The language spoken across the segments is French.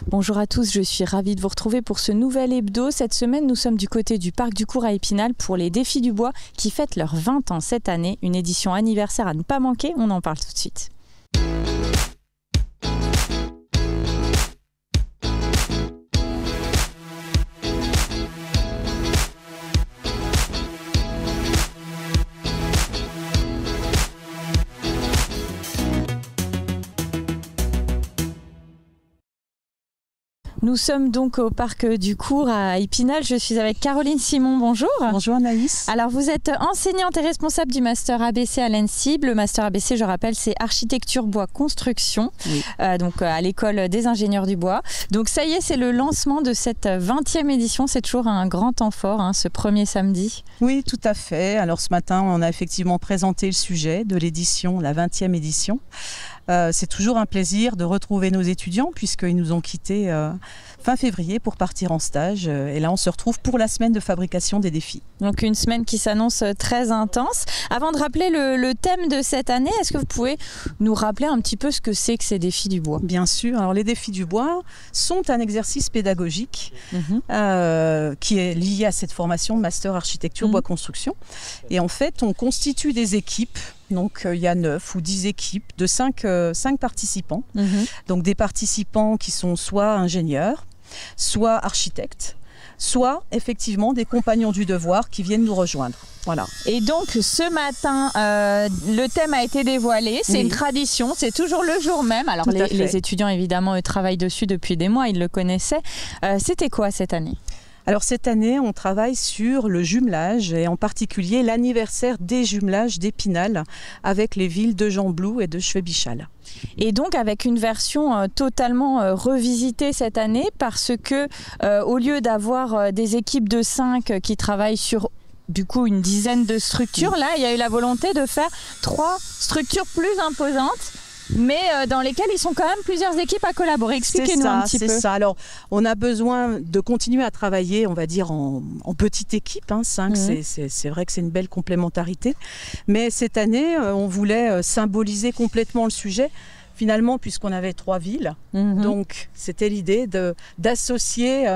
Bonjour à tous, je suis ravie de vous retrouver pour ce nouvel hebdo. Cette semaine, nous sommes du côté du Parc du Cours à Épinal pour les Défis du Bois qui fêtent leurs 20 ans cette année. Une édition anniversaire à ne pas manquer, on en parle tout de suite. Nous sommes donc au Parc du Cours à Épinal. Je suis avec Caroline Simon, bonjour. Bonjour Anaïs. Alors vous êtes enseignante et responsable du Master ABC à l'ENSIB. Le Master ABC, je rappelle, c'est Architecture Bois Construction, oui. Donc à l'École des ingénieurs du bois. Donc ça y est, c'est le lancement de cette 20e édition. C'est toujours un grand temps fort, hein, ce premier samedi. Oui, tout à fait. Alors ce matin, on a effectivement présenté le sujet de l'édition, la 20e édition. C'est toujours un plaisir de retrouver nos étudiants puisqu'ils nous ont quittés fin février pour partir en stage. Et là, on se retrouve pour la semaine de fabrication des défis. Donc une semaine qui s'annonce très intense. Avant de rappeler le thème de cette année, est-ce que vous pouvez nous rappeler un petit peu ce que c'est que ces défis du bois? Bien sûr. Alors les défis du bois sont un exercice pédagogique qui est lié à cette formation de Master Architecture Bois Construction. Et en fait, on constitue des équipes. Donc il y a 9 ou 10 équipes de 5 participants. Donc des participants qui sont soit ingénieurs, soit architectes, soit effectivement des compagnons du devoir qui viennent nous rejoindre. Voilà. Et donc ce matin, le thème a été dévoilé, c'est une tradition, c'est toujours le jour même. Alors les étudiants évidemment eux, travaillent dessus depuis des mois, ils le connaissaient. C'était quoi cette année ? Alors cette année, on travaille sur le jumelage et en particulier l'anniversaire des jumelages d'Épinal avec les villes de Gembloux et de Schwäbisch Hall. Et donc avec une version totalement revisitée cette année parce que au lieu d'avoir des équipes de 5 qui travaillent sur du coup une dizaine de structures, là il y a eu la volonté de faire 3 structures plus imposantes, mais dans lesquelles ils sont quand même plusieurs équipes à collaborer. Expliquez-nous un petit peu. C'est ça. Alors, on a besoin de continuer à travailler, on va dire, en petite équipe. 5, c'est vrai que c'est une belle complémentarité. Mais cette année, on voulait symboliser complètement le sujet. Finalement, puisqu'on avait 3 villes, donc c'était l'idée d'associer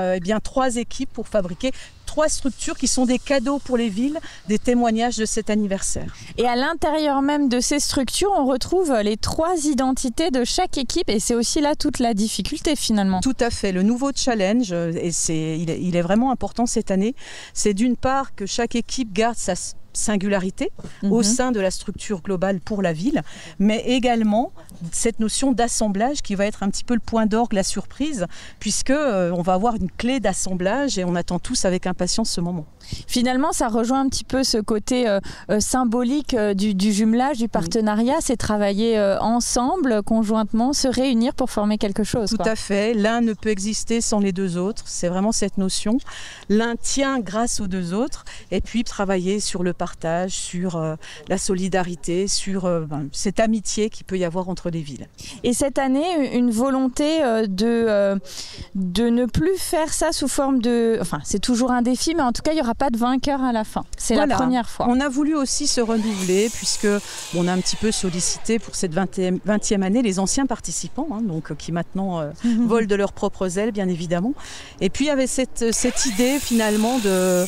3 équipes pour fabriquer 3 structures qui sont des cadeaux pour les villes, des témoignages de cet anniversaire. Et à l'intérieur même de ces structures, on retrouve les 3 identités de chaque équipe et c'est aussi là toute la difficulté finalement. Tout à fait. Le nouveau challenge, et il est vraiment important cette année, c'est d'une part que chaque équipe garde sa singularité au sein de la structure globale pour la ville, mais également cette notion d'assemblage qui va être un petit peu le point d'orgue, la surprise, puisque on va avoir une clé d'assemblage et on attend tous avec impatience ce moment. Finalement, ça rejoint un petit peu ce côté symbolique du jumelage, du partenariat, c'est travailler ensemble, conjointement, se réunir pour former quelque chose. Tout à fait. L'un ne peut exister sans les 2 autres. C'est vraiment cette notion. L'un tient grâce aux 2 autres. Et puis travailler sur le partage, sur la solidarité, sur cette amitié qu'il peut y avoir entre les villes. Et cette année, une volonté de ne plus faire ça sous forme de... Enfin, c'est toujours un défi, mais en tout cas, il n'y aura pas de vainqueur à la fin. C'est la première fois. On a voulu aussi se renouveler puisque on a un petit peu sollicité pour cette 20e année les anciens participants, donc qui maintenant volent de leurs propres ailes, bien évidemment. Et puis il y avait cette idée finalement de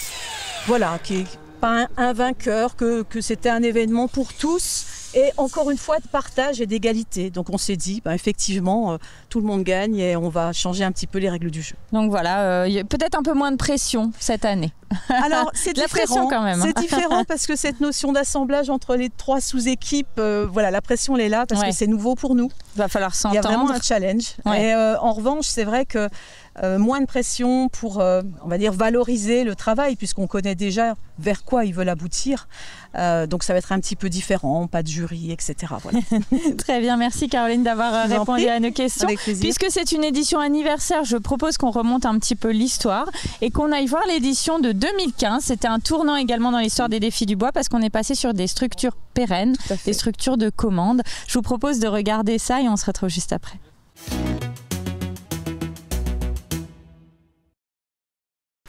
qui n'est pas un vainqueur, que c'était un événement pour tous. Et encore une fois, de partage et d'égalité. Donc on s'est dit, effectivement, tout le monde gagne et on va changer un petit peu les règles du jeu. Donc voilà, peut-être un peu moins de pression cette année. Alors c'est différent, la pression quand même. C'est différent parce que cette notion d'assemblage entre les 3 sous-équipes, la pression elle est là parce que c'est nouveau pour nous. Il va falloir s'entendre. Il y a vraiment un challenge. Et en revanche, c'est vrai que moins de pression pour, on va dire, valoriser le travail puisqu'on connaît déjà vers quoi ils veulent aboutir. Donc ça va être un petit peu différent, pas de jury, etc. Voilà. Très bien, merci Caroline d'avoir répondu à nos questions. Avec plaisir. Puisque c'est une édition anniversaire, je propose qu'on remonte un petit peu l'histoire et qu'on aille voir l'édition de 2015. C'était un tournant également dans l'histoire des défis du bois parce qu'on est passé sur des structures pérennes, des structures de commande. Je vous propose de regarder ça et on se retrouve juste après.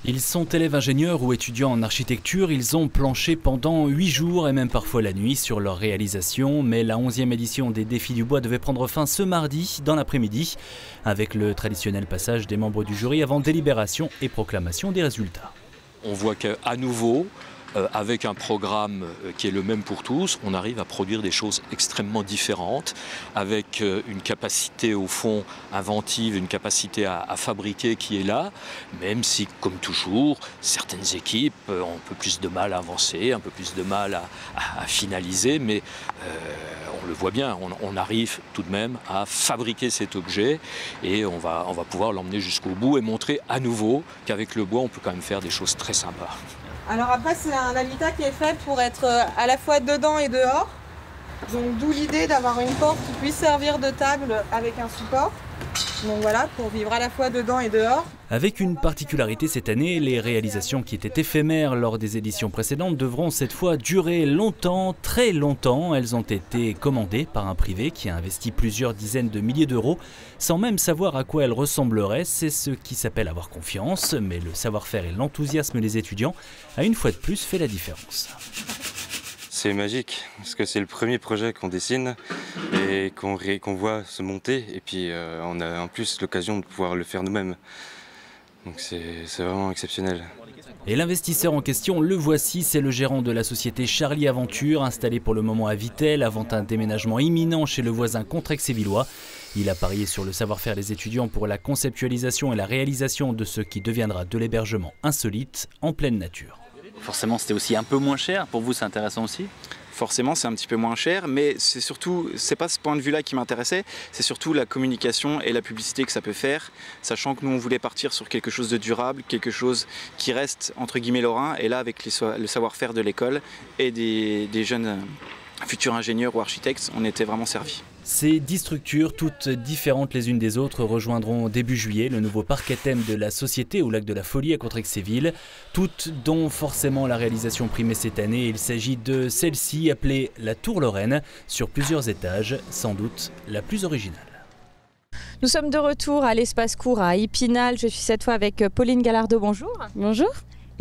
Ils sont élèves ingénieurs ou étudiants en architecture, ils ont planché pendant 8 jours et même parfois la nuit sur leur réalisation. Mais la 11e édition des Défis du Bois devait prendre fin ce mardi dans l'après-midi avec le traditionnel passage des membres du jury avant délibération et proclamation des résultats. On voit qu'à nouveau, avec un programme qui est le même pour tous, on arrive à produire des choses extrêmement différentes, avec une capacité au fond inventive, une capacité à fabriquer qui est là, même si, comme toujours, certaines équipes ont un peu plus de mal à avancer, un peu plus de mal à finaliser, mais on le voit bien, on arrive tout de même à fabriquer cet objet et on va pouvoir l'emmener jusqu'au bout et montrer à nouveau qu'avec le bois, on peut quand même faire des choses très sympas. Alors après, c'est un habitat qui est fait pour être à la fois dedans et dehors. Donc d'où l'idée d'avoir une porte qui puisse servir de table avec un support. Donc voilà, pour vivre à la fois dedans et dehors. Avec une particularité cette année, les réalisations qui étaient éphémères lors des éditions précédentes devront cette fois durer longtemps, très longtemps. Elles ont été commandées par un privé qui a investi plusieurs dizaines de milliers d'euros sans même savoir à quoi elles ressembleraient. C'est ce qui s'appelle avoir confiance, mais le savoir-faire et l'enthousiasme des étudiants a une fois de plus fait la différence. C'est magique, parce que c'est le premier projet qu'on dessine et qu'on voit se monter. Et puis on a en plus l'occasion de pouvoir le faire nous-mêmes. Donc c'est vraiment exceptionnel. Et l'investisseur en question, le voici, c'est le gérant de la société Charlie Aventure, installé pour le moment à Vittel, avant un déménagement imminent chez le voisin Contrexévillois. Il a parié sur le savoir-faire des étudiants pour la conceptualisation et la réalisation de ce qui deviendra de l'hébergement insolite en pleine nature. Forcément, c'était aussi un peu moins cher. Pour vous, c'est intéressant aussi ? Forcément, c'est un petit peu moins cher, mais c'est pas ce point de vue-là qui m'intéressait, c'est surtout la communication et la publicité que ça peut faire, sachant que nous, on voulait partir sur quelque chose de durable, quelque chose qui reste, entre guillemets, lorrain, et là, avec le savoir-faire de l'école et des jeunes futurs ingénieurs ou architectes, on était vraiment servis. Ces 10 structures, toutes différentes les unes des autres, rejoindront début juillet le nouveau parc à thème de la Société au lac de la Folie à Contrexéville. Toutes dont forcément la réalisation primée cette année. Il s'agit de celle-ci appelée la Tour Lorraine, sur plusieurs étages, sans doute la plus originale. Nous sommes de retour à l'espace court à Épinal. Je suis cette fois avec Pauline Gallardeau, bonjour. Bonjour.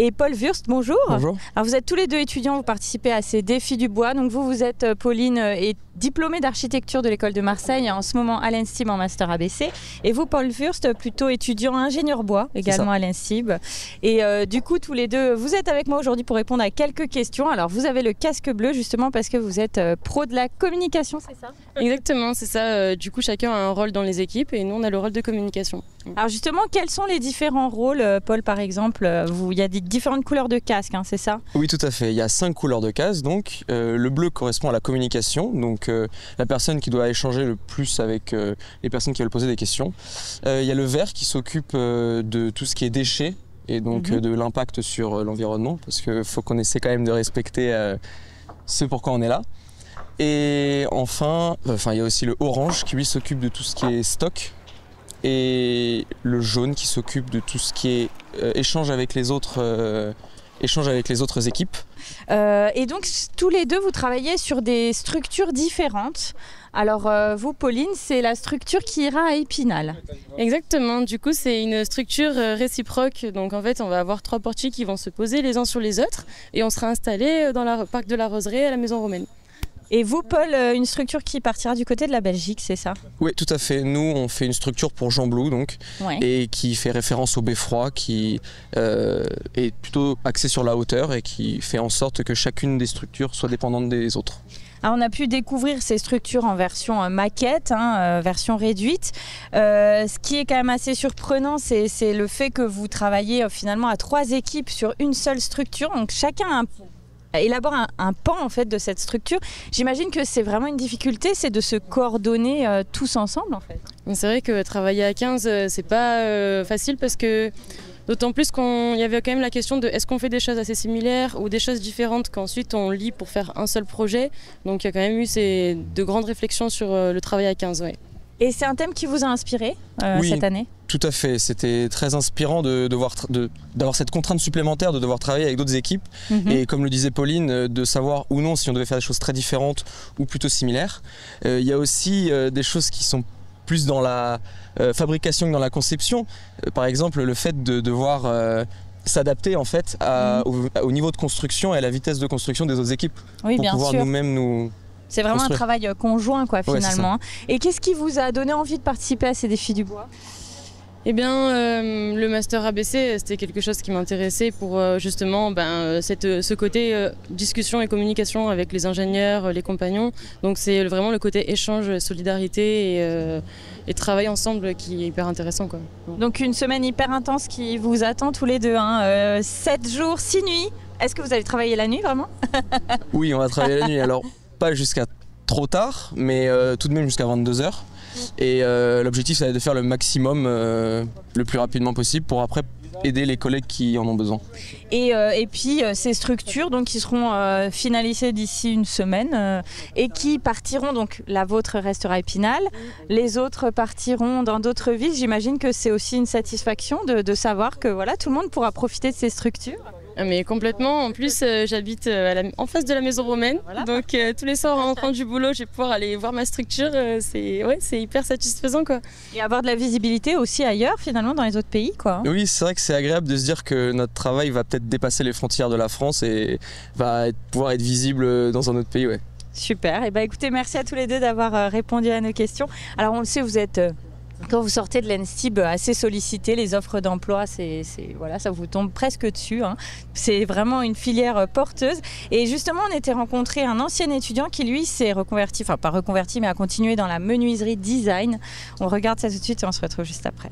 Et Paul Wurst, bonjour. Bonjour. Alors vous êtes tous les deux étudiants, vous participez à ces Défis du Bois. Donc vous êtes Pauline et diplômée d'architecture de l'école de Marseille, en ce moment à l'INSTIB en master ABC. Et vous, Paul Wurst, plutôt étudiant ingénieur bois, également à l'INSTIB. Et du coup, tous les deux, vous êtes avec moi aujourd'hui pour répondre à quelques questions. Alors vous avez le casque bleu justement parce que vous êtes pro de la communication, c'est ça ? Exactement, c'est ça. Du coup, chacun a un rôle dans les équipes et nous, on a le rôle de communication. Alors justement, quels sont les différents rôles, Paul, par exemple ? Il y a des différentes couleurs de casque, hein, c'est ça ? Oui, tout à fait. Il y a 5 couleurs de casque. Donc, le bleu correspond à la communication. Donc, la personne qui doit échanger le plus avec les personnes qui veulent poser des questions. Il y a le vert qui s'occupe de tout ce qui est déchets et donc de l'impact sur l'environnement. Parce qu'il faut qu'on essaie quand même de respecter ce pourquoi on est là. Et enfin, il y a aussi le orange qui lui s'occupe de tout ce qui est stock. Et le jaune qui s'occupe de tout ce qui est échange avec les autres équipes. Et donc tous les deux vous travaillez sur des structures différentes. Alors vous, Pauline, c'est la structure qui ira à Épinal. Exactement, du coup c'est une structure réciproque. Donc en fait on va avoir 3 portiques qui vont se poser les uns sur les autres et on sera installé dans le parc de la Roseraie à la Maison Romaine. Et vous, Paul, une structure qui partira du côté de la Belgique, c'est ça ? Oui, tout à fait. Nous, on fait une structure pour Jean Blou, donc, et qui fait référence au beffroi, qui est plutôt axé sur la hauteur et qui fait en sorte que chacune des structures soit dépendante des autres. Alors, on a pu découvrir ces structures en version maquette, version réduite. Ce qui est quand même assez surprenant, c'est le fait que vous travaillez finalement à 3 équipes sur une seule structure. Donc, chacun élabore un pan en fait de cette structure. J'imagine que c'est vraiment une difficulté, c'est de se coordonner tous ensemble en fait. C'est vrai que travailler à 15, c'est pas facile parce que d'autant plus qu'il y avait quand même la question de est-ce qu'on fait des choses assez similaires ou des choses différentes qu'ensuite on lie pour faire un seul projet. Donc il y a quand même eu de grandes réflexions sur le travail à 15. Ouais. Et c'est un thème qui vous a inspiré cette année ? Tout à fait, c'était très inspirant d'avoir cette contrainte supplémentaire de devoir travailler avec d'autres équipes et comme le disait Pauline, de savoir ou non si on devait faire des choses très différentes ou plutôt similaires. Il y a aussi des choses qui sont plus dans la fabrication que dans la conception. Par exemple, le fait de devoir s'adapter en fait au niveau de construction et à la vitesse de construction des autres équipes oui, pour bien pouvoir sûr. nous-mêmes nous C'est vraiment construire. un travail conjoint quoi finalement. Ouais, et qu'est-ce qui vous a donné envie de participer à ces défis du bois? Eh bien, le master ABC, c'était quelque chose qui m'intéressait pour justement ce côté discussion et communication avec les ingénieurs, les compagnons. Donc c'est vraiment le côté échange, solidarité et travail ensemble qui est hyper intéressant, quoi. Donc une semaine hyper intense qui vous attend tous les deux, hein. 7 jours, 6 nuits. Est-ce que vous allez travailler la nuit vraiment? Oui, on va travailler la nuit. Alors pas jusqu'à trop tard, mais tout de même jusqu'à 22h. Et l'objectif, c'est de faire le maximum le plus rapidement possible pour après aider les collègues qui en ont besoin. Et puis ces structures donc, qui seront finalisées d'ici une semaine et qui partiront, donc la vôtre restera à Épinal, les autres partiront dans d'autres villes. J'imagine que c'est aussi une satisfaction de savoir que voilà, tout le monde pourra profiter de ces structures. Mais complètement, en plus j'habite en face de la maison romaine, voilà. Donc tous les soirs en rentrant du boulot je vais pouvoir aller voir ma structure, c'est hyper satisfaisant quoi. Et avoir de la visibilité aussi ailleurs finalement dans les autres pays quoi. Oui, c'est vrai que c'est agréable de se dire que notre travail va peut-être dépasser les frontières de la France et va pouvoir être visible dans un autre pays. Ouais. Super, et écoutez, merci à tous les deux d'avoir répondu à nos questions. Alors on le sait, vous êtes... Quand vous sortez de l'ENSTIB, assez sollicité, les offres d'emploi, voilà, ça vous tombe presque dessus, hein. C'est vraiment une filière porteuse. Et justement, on était rencontré un ancien étudiant qui, lui, s'est reconverti, enfin pas reconverti, mais a continué dans la menuiserie design. On regarde ça tout de suite et on se retrouve juste après.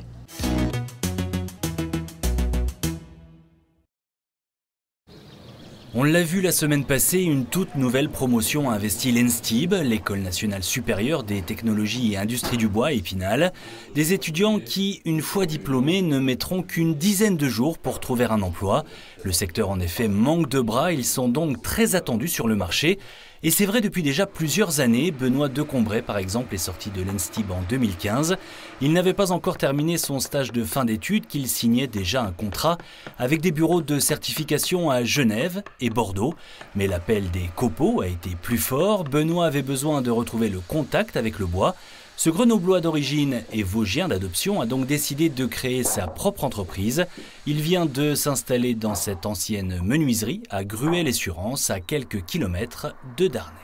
On l'a vu la semaine passée, une toute nouvelle promotion a investi l'ENSTIB, l'École nationale supérieure des technologies et industries du bois à Épinal. Des étudiants qui, une fois diplômés, ne mettront qu'une dizaine de jours pour trouver un emploi. Le secteur en effet manque de bras, ils sont donc très attendus sur le marché. Et c'est vrai depuis déjà plusieurs années. Benoît Decombray par exemple est sorti de l'ENSTIB en 2015. Il n'avait pas encore terminé son stage de fin d'études qu'il signait déjà un contrat avec des bureaux de certification à Genève et Bordeaux. Mais l'appel des copeaux a été plus fort. Benoît avait besoin de retrouver le contact avec le bois. Ce Grenoblois d'origine et Vosgien d'adoption a donc décidé de créer sa propre entreprise. Il vient de s'installer dans cette ancienne menuiserie à Gruet-les-Surences, à quelques kilomètres de Darney.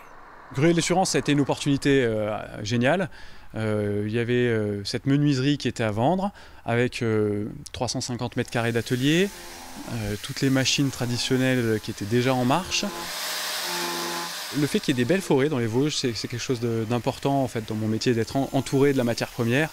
Gruet-les-Surences, ça a été une opportunité géniale. Il y avait cette menuiserie qui était à vendre avec 350 mètres carrés d'atelier, toutes les machines traditionnelles qui étaient déjà en marche. Le fait qu'il y ait des belles forêts dans les Vosges, c'est quelque chose d'important en fait, dans mon métier, d'être entouré de la matière première.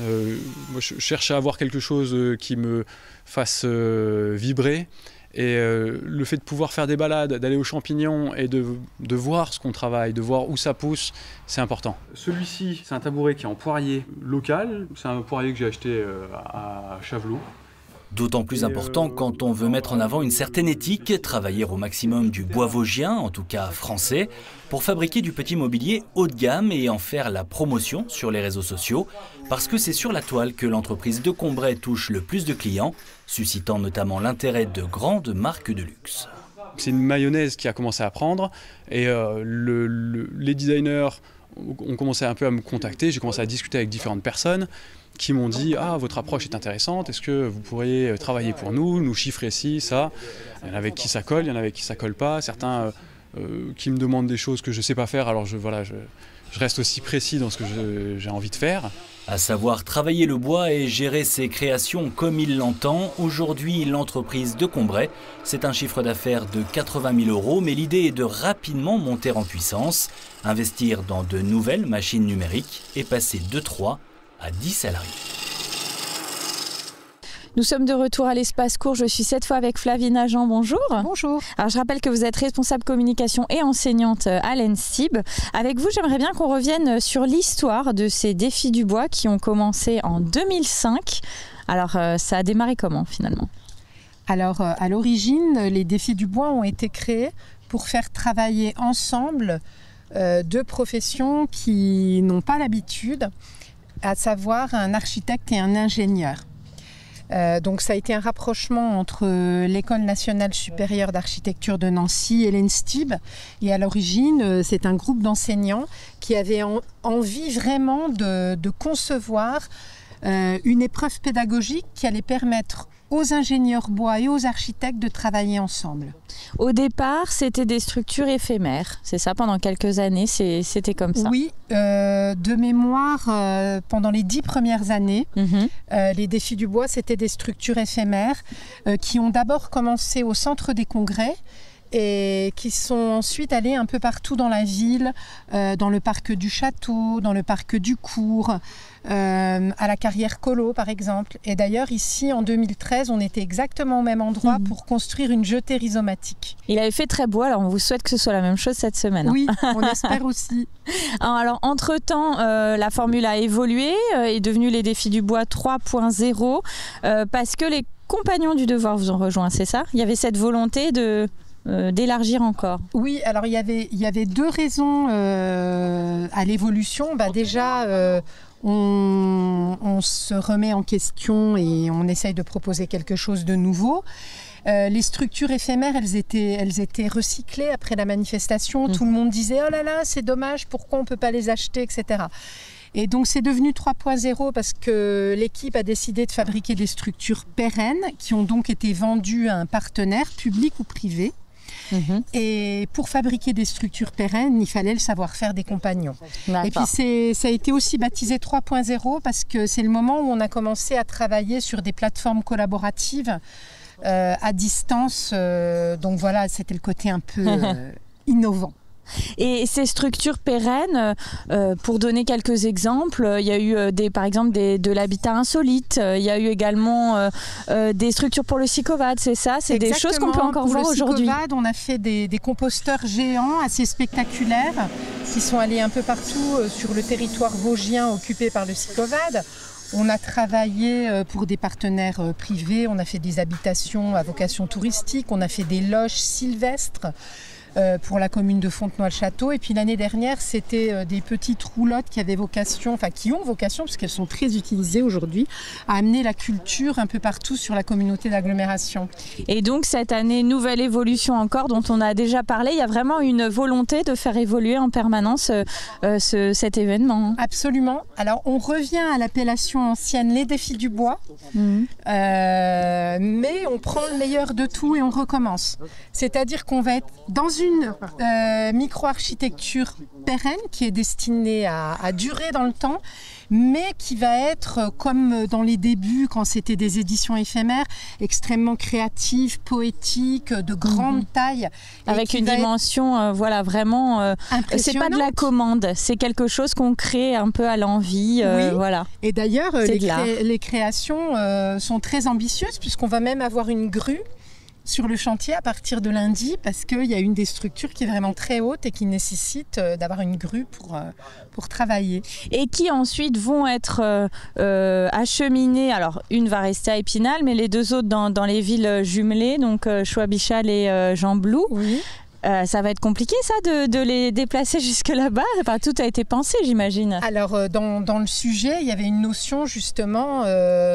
Moi, je cherche à avoir quelque chose qui me fasse vibrer. Et le fait de pouvoir faire des balades, d'aller aux champignons et de voir ce qu'on travaille, de voir où ça pousse, c'est important. Celui-ci, c'est un tabouret qui est en poirier local. C'est un poirier que j'ai acheté à Chavelot. D'autant plus important quand on veut mettre en avant une certaine éthique, travailler au maximum du bois vosgien, en tout cas français, pour fabriquer du petit mobilier haut de gamme et en faire la promotion sur les réseaux sociaux, parce que c'est sur la toile que l'entreprise Decombray touche le plus de clients, suscitant notamment l'intérêt de grandes marques de luxe. C'est une mayonnaise qui a commencé à prendre et les designers ont commencé un peu à me contacter, j'ai commencé à discuter avec différentes personnes qui m'ont dit « Ah, votre approche est intéressante, est-ce que vous pourriez travailler pour nous chiffrer ci, ça ?» Il y en a avec qui ça colle, il y en a avec qui ça colle pas, certains qui me demandent des choses que je ne sais pas faire, alors je reste aussi précis dans ce que j'ai envie de faire. À savoir travailler le bois et gérer ses créations comme il l'entend, aujourd'hui l'entreprise Decombray, c'est un chiffre d'affaires de 80 000 €, mais l'idée est de rapidement monter en puissance, investir dans de nouvelles machines numériques et passer de 3 à 10 salariés. Nous sommes de retour à l'espace court. Je suis cette fois avec Flavie Agent. Bonjour. Bonjour. Alors je rappelle que vous êtes responsable communication et enseignante à l'ENSTIB. Avec vous, j'aimerais bien qu'on revienne sur l'histoire de ces défis du bois qui ont commencé en 2005. Alors ça a démarré comment finalement? Alors à l'origine, les défis du bois ont été créés pour faire travailler ensemble deux professions qui n'ont pas l'habitude, à savoir un architecte et un ingénieur. Donc ça a été un rapprochement entre l'École nationale supérieure d'architecture de Nancy et l'ENSTIB. Et à l'origine, c'est un groupe d'enseignants qui avaient envie vraiment de concevoir une épreuve pédagogique qui allait permettre aux ingénieurs bois et aux architectes de travailler ensemble. Au départ, c'était des structures éphémères, c'est ça, pendant quelques années, c'était comme ça? Oui, de mémoire, pendant les 10 premières années, les défis du bois, c'était des structures éphémères qui ont d'abord commencé au centre des congrès et qui sont ensuite allés un peu partout dans la ville, dans le parc du Château, dans le parc du Cours, à la carrière Colo par exemple. Et d'ailleurs ici en 2013 on était exactement au même endroit pour construire une jetée rhizomatique. Il avait fait très beau, alors on vous souhaite que ce soit la même chose cette semaine. Oui, on espère aussi. Alors entre-temps la formule a évolué, est devenue les défis du bois 3.0 parce que les compagnons du devoir vous ont rejoint, c'est ça? Il y avait cette volonté d'élargir encore. Oui, alors il y avait 2 raisons à l'évolution. Déjà, on se remet en question et on essaye de proposer quelque chose de nouveau. Les structures éphémères, elles étaient recyclées après la manifestation. Tout le monde disait « Oh là là, c'est dommage, pourquoi on ne peut pas les acheter ?» etc. Et donc c'est devenu 3.0 parce que l'équipe a décidé de fabriquer des structures pérennes qui ont donc été vendues à un partenaire, public ou privé. Et pour fabriquer des structures pérennes, il fallait le savoir-faire des compagnons. Et puis ça a été aussi baptisé 3.0 parce que c'est le moment où on a commencé à travailler sur des plateformes collaboratives à distance. Donc voilà, c'était le côté un peu innovant. Et ces structures pérennes, pour donner quelques exemples, il y a eu par exemple de l'habitat insolite, il y a eu également des structures pour le Cycovade, c'est ça? C'est des choses qu'on peut encore voir aujourd'hui. Pour le Cycovade, on a fait des composteurs géants assez spectaculaires qui sont allés un peu partout sur le territoire vosgien occupé par le Cycovade. On a travaillé pour des partenaires privés, on a fait des habitations à vocation touristique, on a fait des loges sylvestres pour la commune de Fontenoy-le-Château. Et puis l'année dernière, c'était des petites roulottes qui ont vocation, parce qu'elles sont très utilisées aujourd'hui, à amener la culture un peu partout sur la communauté d'agglomération. Et donc cette année, nouvelle évolution encore, dont on a déjà parlé. Il y a vraiment une volonté de faire évoluer en permanence cet événement. Absolument. Alors on revient à l'appellation ancienne les défis du bois, mais on prend le meilleur de tout et on recommence. C'est-à-dire qu'on va être dans une micro-architecture pérenne qui est destinée à durer dans le temps, mais qui va être, comme dans les débuts, quand c'était des éditions éphémères, extrêmement créative, poétique, de grande taille. Avec une dimension, voilà, vraiment... c'est pas de la commande, c'est quelque chose qu'on crée un peu à l'envie. Voilà. Et d'ailleurs, les créations sont très ambitieuses, puisqu'on va même avoir une grue sur le chantier à partir de lundi, parce qu'il y a une des structures qui est vraiment très haute et qui nécessite d'avoir une grue pour travailler. Et qui ensuite vont être acheminées, alors une va rester à Épinal, mais les 2 autres dans les villes jumelées, donc Schwabischal et Gembloux. Oui. Ça va être compliqué ça de les déplacer jusque là-bas? Enfin, tout a été pensé, j'imagine. Alors dans le sujet, il y avait une notion justement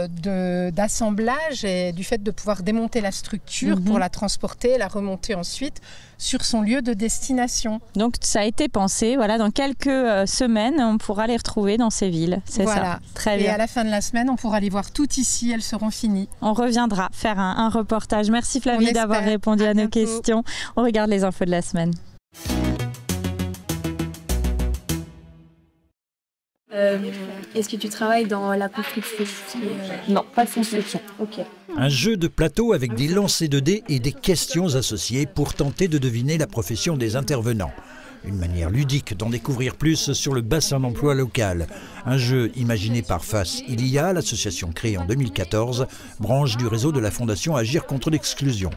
d'assemblage et du fait de pouvoir démonter la structure pour la transporter, la remonter ensuite sur son lieu de destination. Donc ça a été pensé, voilà, dans quelques semaines, on pourra les retrouver dans ces villes, c'est ça. Très bien. Et à la fin de la semaine, on pourra les voir toutes ici, elles seront finies. On reviendra faire un reportage. Merci Flavie d'avoir répondu à nos questions. On regarde les infos de la semaine. Est-ce que tu travailles dans la construction? Non, pas de construction. Ok. Un jeu de plateau avec des lancers de dés et des questions associées pour tenter de deviner la profession des intervenants. Une manière ludique d'en découvrir plus sur le bassin d'emploi local. Un jeu imaginé par Face Ilia, l'association créée en 2014, branche du réseau de la Fondation Agir contre l'exclusion.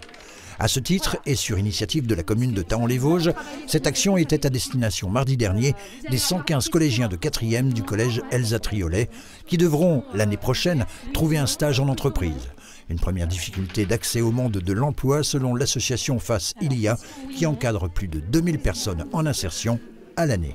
À ce titre, et sur initiative de la commune de Thaon-les-Vosges, cette action était à destination mardi dernier des 115 collégiens de 4e du collège Elsa Triolet qui devront, l'année prochaine, trouver un stage en entreprise. Une première difficulté d'accès au monde de l'emploi selon l'association Face Ilia qui encadre plus de 2000 personnes en insertion à l'année.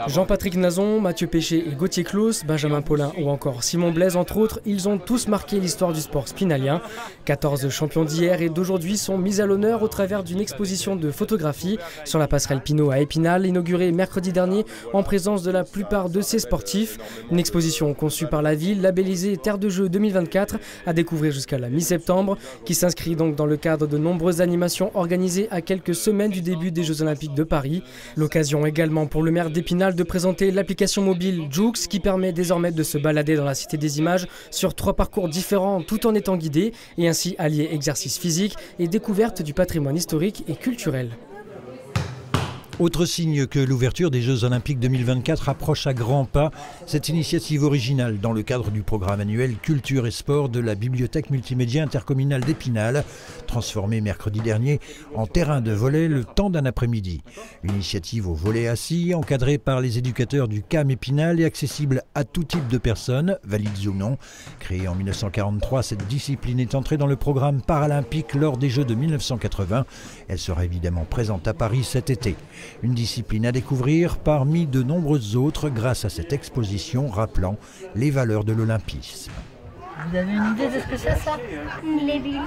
Jean-Patrick Nazon, Mathieu Péché et Gauthier Claus, Benjamin Paulin ou encore Simon Blaise entre autres, ils ont tous marqué l'histoire du sport spinalien. 14 champions d'hier et d'aujourd'hui sont mis à l'honneur au travers d'une exposition de photographie sur la passerelle Pinot à Épinal, inaugurée mercredi dernier en présence de la plupart de ces sportifs. Une exposition conçue par la ville, labellisée Terre de Jeux 2024, à découvrir jusqu'à la mi-septembre, qui s'inscrit donc dans le cadre de nombreuses animations organisées à quelques semaines du début des Jeux Olympiques de Paris. L'occasion également pour le maire d'Épinal de présenter l'application mobile Joux qui permet désormais de se balader dans la Cité des Images sur 3 parcours différents tout en étant guidé et ainsi allier exercice physique et découverte du patrimoine historique et culturel. Autre signe que l'ouverture des Jeux Olympiques 2024 approche à grands pas, cette initiative originale dans le cadre du programme annuel Culture et Sport de la Bibliothèque multimédia intercommunale d'Épinal, transformée mercredi dernier en terrain de volley le temps d'un après-midi. Une initiative au volley assis, encadrée par les éducateurs du CAM Épinal et accessible à tout type de personnes, valides ou non. Créée en 1943, cette discipline est entrée dans le programme paralympique lors des Jeux de 1980. Elle sera évidemment présente à Paris cet été. Une discipline à découvrir parmi de nombreuses autres grâce à cette exposition rappelant les valeurs de l'olympisme. Vous avez une idée de ce que c'est ça? Une libellule.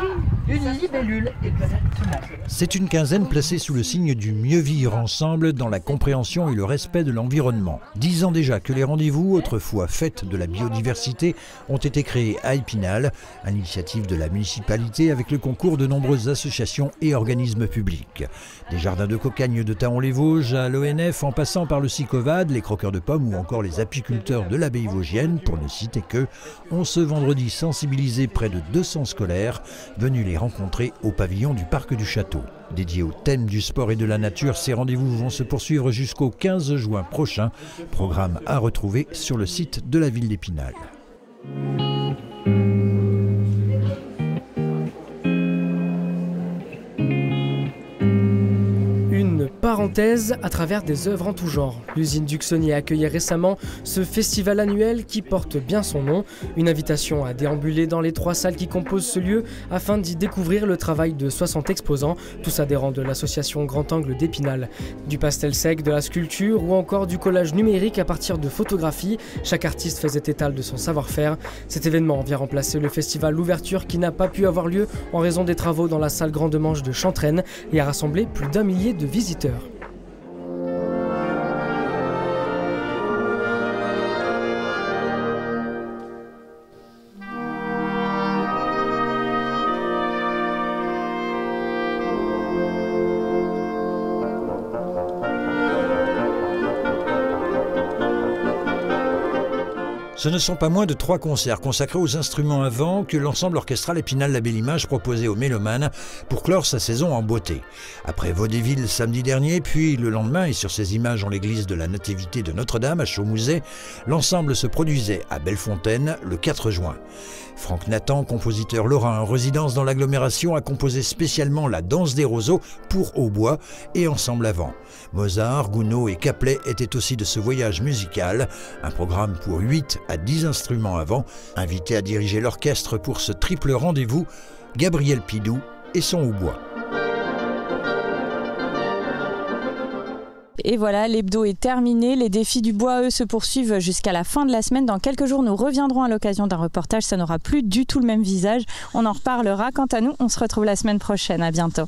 Une libellule, exactement. C'est une quinzaine placée sous le signe du mieux vivre ensemble dans la compréhension et le respect de l'environnement. 10 ans déjà que les rendez-vous, autrefois fêtes de la biodiversité, ont été créés à Épinal, à l'initiative de la municipalité avec le concours de nombreuses associations et organismes publics. Des jardins de cocagne de Taon-les-Vosges à l'ONF en passant par le Sicovad, les croqueurs de pommes ou encore les apiculteurs de l'abbaye vosgienne, pour ne citer que, ont ce vendredi sensibilisé près de 200 scolaires venus les rencontrer au pavillon du Parc du Château. Dédié au thème du sport et de la nature, ces rendez-vous vont se poursuivre jusqu'au 15 juin prochain. Programme à retrouver sur le site de la ville d'Épinal. Parenthèse à travers des œuvres en tout genre. L'usine Duxonnier accueillait récemment ce festival annuel qui porte bien son nom. Une invitation à déambuler dans les 3 salles qui composent ce lieu afin d'y découvrir le travail de 60 exposants, tous adhérents de l'association Grand Angle d'Épinal. Du pastel sec, de la sculpture ou encore du collage numérique à partir de photographies, chaque artiste faisait étal de son savoir-faire. Cet événement vient remplacer le festival L'Ouverture qui n'a pas pu avoir lieu en raison des travaux dans la salle Grande Manche de Chantraine et a rassemblé plus d'1 millier de visiteurs. Ce ne sont pas moins de 3 concerts consacrés aux instruments à vent que l'ensemble orchestral Épinal La Belle Image proposait aux mélomanes pour clore sa saison en beauté. Après Vaudéville samedi dernier, puis le lendemain, et sur ces images en l'église de la Nativité de Notre-Dame à Chaumouset, l'ensemble se produisait à Bellefontaine le 4 juin. Franck Nathan, compositeur lorrain en résidence dans l'agglomération, a composé spécialement la Danse des roseaux pour hautbois et ensemble à vent. Mozart, Gounod et Caplet étaient aussi de ce voyage musical, un programme pour 8 à 10 instruments à vent. Invité à diriger l'orchestre pour ce triple rendez-vous, Gabriel Pidou et son hautbois. Et voilà, l'hebdo est terminé. Les défis du bois, eux, se poursuivent jusqu'à la fin de la semaine. Dans quelques jours, nous reviendrons à l'occasion d'un reportage. Ça n'aura plus du tout le même visage. On en reparlera. Quant à nous, on se retrouve la semaine prochaine. À bientôt.